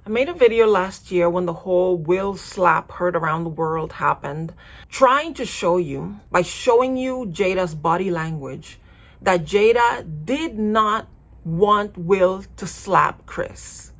I made a video last year when the whole Will slap heard around the world happened, trying to show you, by showing you Jada's body language, that Jada did not want Will to slap Chris.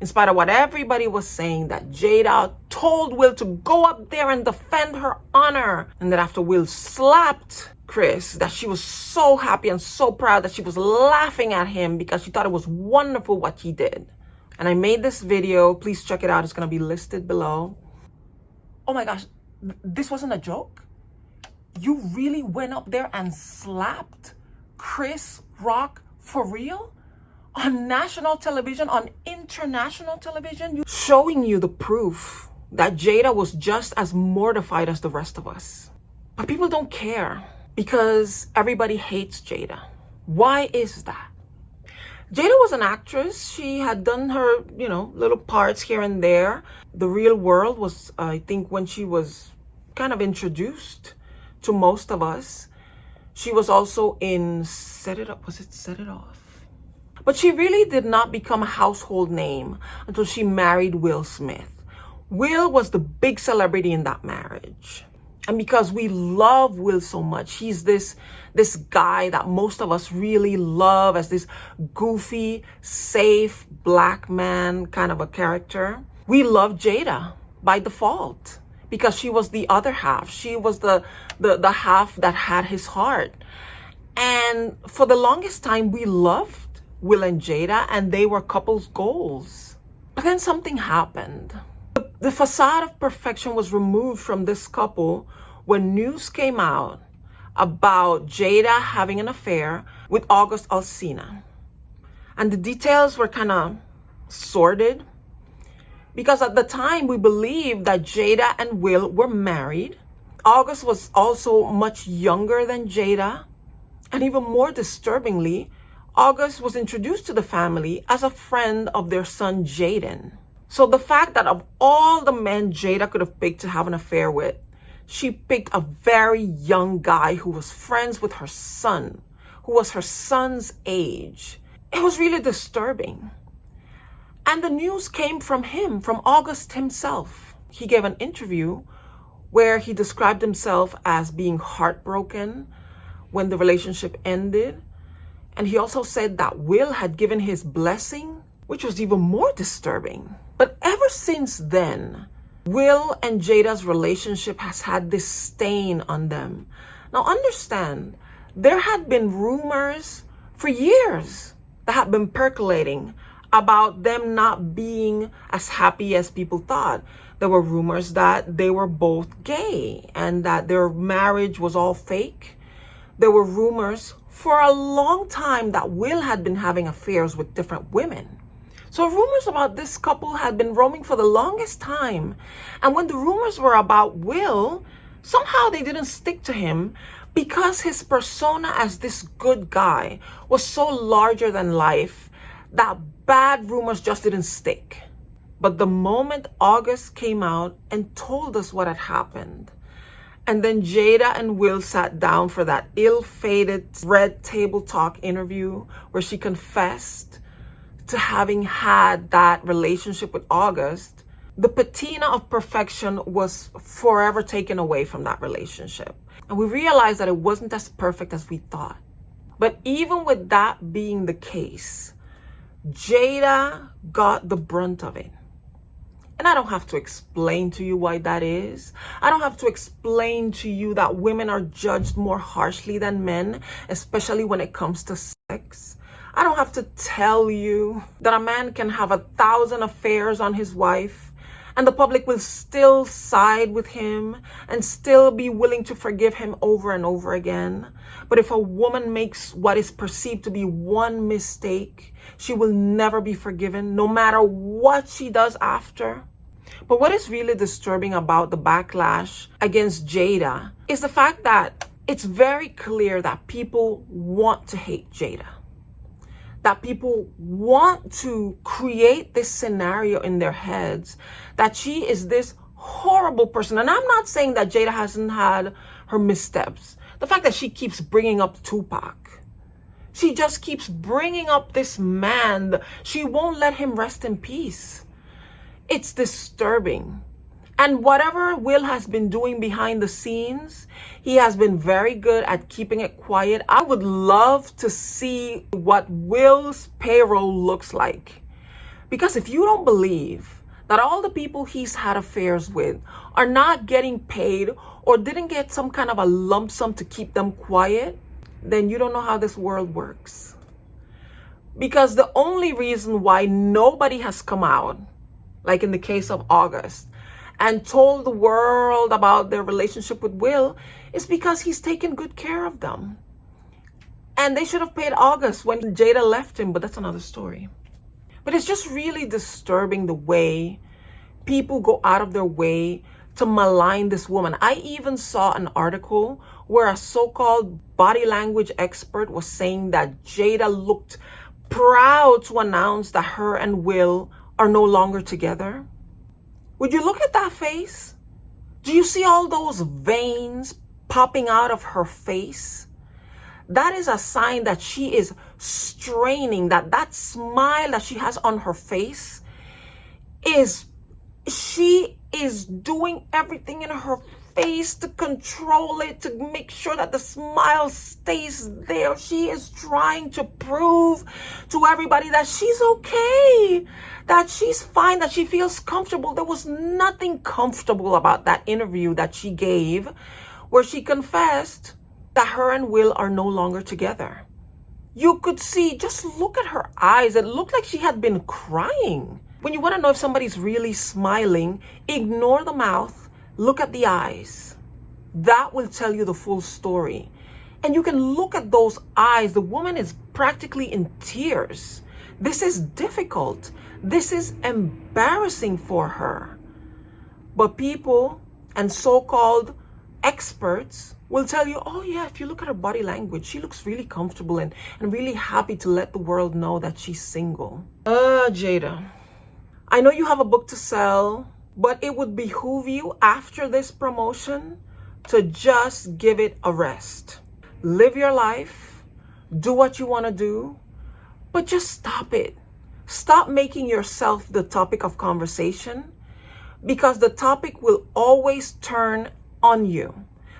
In spite of what everybody was saying, that Jada told Will to go up there and defend her honor. And that after Will slapped Chris, that she was so happy and so proud that she was laughing at him because she thought it was wonderful what he did. And I made this video. Please check it out. It's going to be listed below. Oh my gosh, this wasn't a joke? You really went up there and slapped Chris Rock for real? On national television, on international television? Showing you the proof that Jada was just as mortified as the rest of us. But people don't care because everybody hates Jada. Why is that? Jada was an actress. She had done her, little parts here and there. The Real World was, I think, when she was kind of introduced to most of us. She was also in Set It Up. Was it Set It Off? But she really did not become a household name until she married Will Smith. Will was the big celebrity in that marriage. And because we love Will so much, he's this guy that most of us really love as this goofy, safe, black man kind of a character. We love Jada by default because she was the other half. She was the half that had his heart. And for the longest time, we loved Will and Jada, and they were couples goals. But then something happened. The facade of perfection was removed from this couple when news came out about Jada having an affair with August Alsina. And the details were kind of sordid because at the time we believed that Jada and Will were married. August was also much younger than Jada. And even more disturbingly, August was introduced to the family as a friend of their son Jaden. So the fact that of all the men Jada could have picked to have an affair with, she picked a very young guy who was friends with her son, who was her son's age. It was really disturbing. And the news came from him, from August himself. He gave an interview where he described himself as being heartbroken when the relationship ended. And he also said that Will had given his blessing, which was even more disturbing. But ever since then, Will and Jada's relationship has had this stain on them. Now understand, there had been rumors for years that had been percolating about them not being as happy as people thought. There were rumors that they were both gay and that their marriage was all fake. There were rumors for a long time that Will had been having affairs with different women. So rumors about this couple had been roaming for the longest time. And when the rumors were about Will, somehow they didn't stick to him because his persona as this good guy was so larger than life that bad rumors just didn't stick. But the moment August came out and told us what had happened, and then Jada and Will sat down for that ill-fated red table talk interview where she confessed to having had that relationship with August, the patina of perfection was forever taken away from that relationship. And we realized that it wasn't as perfect as we thought. But even with that being the case, Jada got the brunt of it. And I don't have to explain to you why that is. I don't have to explain to you that women are judged more harshly than men, especially when it comes to sex. I don't have to tell you that a man can have 1,000 affairs on his wife and the public will still side with him and still be willing to forgive him over and over again. But if a woman makes what is perceived to be one mistake, she will never be forgiven, no matter what she does after. But what is really disturbing about the backlash against Jada is the fact that it's very clear that people want to hate Jada. That people want to create this scenario in their heads that she is this horrible person. And I'm not saying that Jada hasn't had her missteps. The fact that she keeps bringing up Tupac. She just keeps bringing up this man. She won't let him rest in peace. It's disturbing. And whatever Will has been doing behind the scenes, he has been very good at keeping it quiet. I would love to see what Will's payroll looks like. Because if you don't believe that all the people he's had affairs with are not getting paid or didn't get some kind of a lump sum to keep them quiet, then you don't know how this world works. Because the only reason why nobody has come out, like in the case of August, and told the world about their relationship with Will is because he's taken good care of them. And they should have paid August when Jada left him, but that's another story. But it's just really disturbing the way people go out of their way to malign this woman. I even saw an article where a so-called body language expert was saying that Jada looked proud to announce that her and Will are no longer together. Would you look at that face? Do you see all those veins popping out of her face? That is a sign that she is straining, that smile that she has on her face she is doing everything in her face to control it, to make sure that the smile stays there. She is trying to prove to everybody that she's okay, that she's fine, that she feels comfortable. There was nothing comfortable about that interview that she gave where she confessed that her and Will are no longer together. You could see, just look at her eyes. It looked like she had been crying. When you want to know if somebody's really smiling, ignore the mouth, look at the eyes. That will tell you the full story. And you can look at those eyes. The woman is practically in tears. This is difficult. This is embarrassing for her. But people and so-called experts will tell you, oh yeah, if you look at her body language, she looks really comfortable and really happy to let the world know that she's single. Jada, I know you have a book to sell, but it would behoove you after this promotion to just give it a rest. Live your life, do what you want to do, but just stop it. Stop making yourself the topic of conversation, because the topic will always turn on you.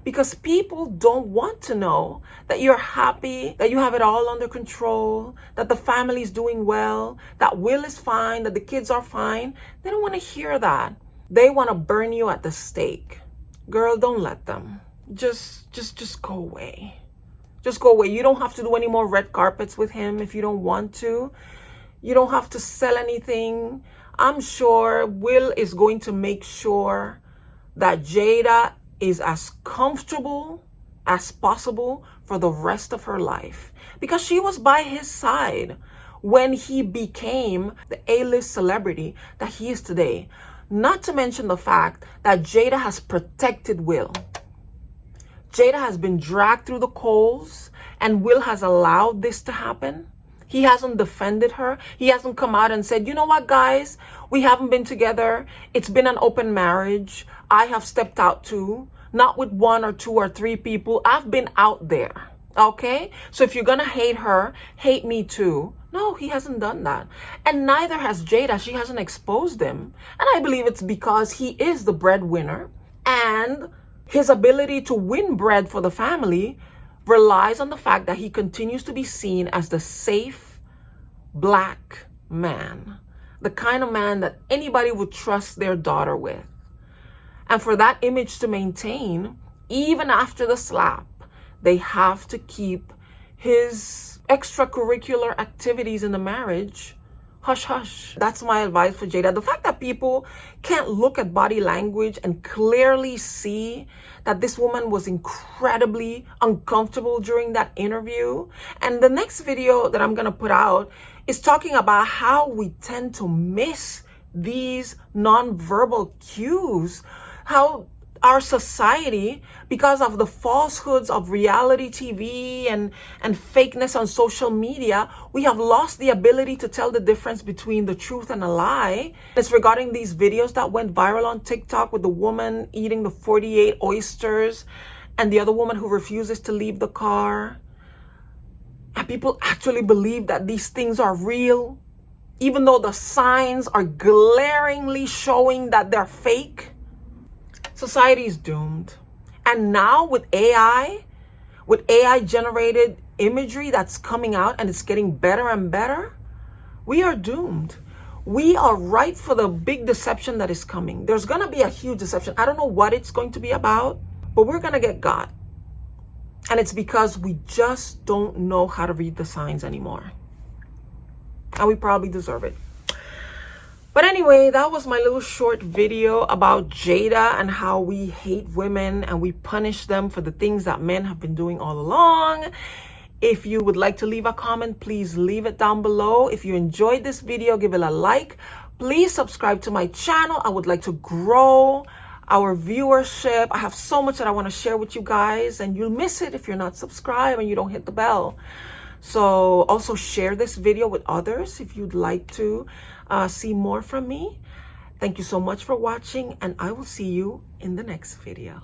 Because people don't want to know that you're happy, that you have it all under control, that the family's doing well, that Will is fine, that the kids are fine. They don't want to hear that. They want to burn you at the stake. Girl, don't let them. Just go away. Just go away. You don't have to do any more red carpets with him if you don't want to. You don't have to sell anything. I'm sure Will is going to make sure that Jada is as comfortable as possible for the rest of her life, because she was by his side when he became the A-list celebrity that he is today. Not to mention the fact that Jada has protected Will. Jada has been dragged through the coals, and Will has allowed this to happen. He hasn't defended her. He hasn't come out and said, you know what, guys, we haven't been together. It's been an open marriage. I have stepped out too, not with one or two or three people. I've been out there. Okay? So if you're going to hate her, hate me too. No, he hasn't done that. And neither has Jada. She hasn't exposed him. And I believe it's because he is the breadwinner, and his ability to win bread for the family relies on the fact that he continues to be seen as the safe black man, the kind of man that anybody would trust their daughter with. And for that image to maintain, even after the slap, they have to keep his extracurricular activities in the marriage hush hush. That's my advice for Jada. The fact that people can't look at body language and clearly see that this woman was incredibly uncomfortable during that interview. And the next video that I'm going to put out is talking about how we tend to miss these nonverbal cues, how our society, because of the falsehoods of reality TV and fakeness on social media, we have lost the ability to tell the difference between the truth and a lie. It's regarding these videos that went viral on TikTok with the woman eating the 48 oysters and the other woman who refuses to leave the car. And people actually believe that these things are real. even though the signs are glaringly showing that they're fake. Society is doomed. And now with AI generated imagery that's coming out and it's getting better and better, we are doomed. We are ripe for the big deception that is coming. There's going to be a huge deception. I don't know what it's going to be about, but we're going to get got. And it's because we just don't know how to read the signs anymore. And we probably deserve it. But anyway, that was my little short video about Jada and how we hate women and we punish them for the things that men have been doing all along. If you would like to leave a comment, please leave it down below. If you enjoyed this video, give it a like. Please subscribe to my channel. I would like to grow our viewership. I have so much that I want to share with you guys, and you'll miss it if you're not subscribed and you don't hit the bell. So also share this video with others if you'd like to see more from me. Thank you so much for watching, and I will see you in the next video.